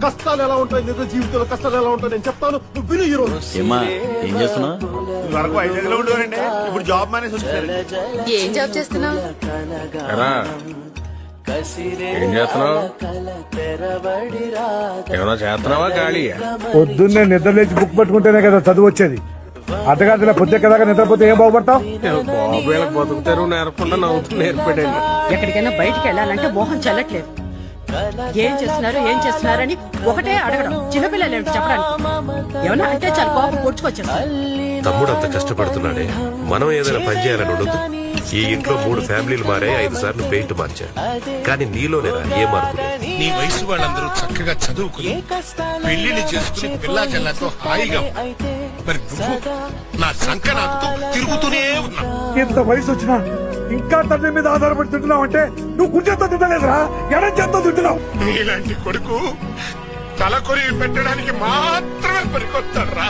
కష్టాలు ఎలా ఉంటాయి, నిజ జీవితంలో కష్టాలు ఎలా ఉంటాయి నేను చెప్తాను, నువ్వు విను ఈ రోజు. ఏమ్మా ఏం చేస్తున్నావు? వరకు వైజాగ్లో ఉండేవారండి, ఇప్పుడు జాబ్ మానేసి వచ్చేసారు. ఏం జాబ్ చేస్తున్నావు? ఏం చేస్తున్నావు? ఏమన్నా చేస్తున్నావా ఖాళీ? పొద్దున్నే నిద్ర లేచి బుక్ పట్టుకుంటేనే కదా చదువు వచ్చేది. అర్ధరాత్రి పొద్దుదాకా నిద్రపోతే ఏం బాగుపడతావు? బాబు వీళ్ళకి బతుకుతారు నేర్పకుండా నవ్వుతూ నేర్పడండి. ఎక్కడికైనా బయటికి వెళ్ళాలంటే మోహం చెల్లట్లేదు. ఏం చేస్తున్నారని ఒకటే అడగడం. చిన్నపిల్లలు ఏమిటి చెప్పడానికి? ఏమన్నా అంటే చాలా కోపం పొడుచుకొచ్చేస్తారు. తమ్ముడు అంత కష్టపడుతున్నాడే, మనం ఏదైనా పని చేయాలని ఉండదు. ఈ ఇంట్లో 3 ఫ్యామిలీలు మారాయి, 5 సార్లు పెయింట్ మార్చారు. కానీ నీలోనేరా ఏ మార్పు లేదు. నీ వయసు వాళ్ళందరూ చక్కగా చదువుకుని పెళ్లిని చేసుకుని పిల్లా జల్లాతో హాయిగా మరి నువ్వు నా సంకనాతో తిరుగుతూనే ఉన్నా. ఇంత వయసు వచ్చినా ఇంకా తండ్రి మీద ఆధారపడుతున్నావు అంటే నువ్వు గుంజెత్తో తింటలేదురా, ఎడం చేత్తో తింటున్నావు. నీలాంటి కొడుకు తలకొరి పెట్టడానికి మాత్రమే పనికొస్తాడు రా.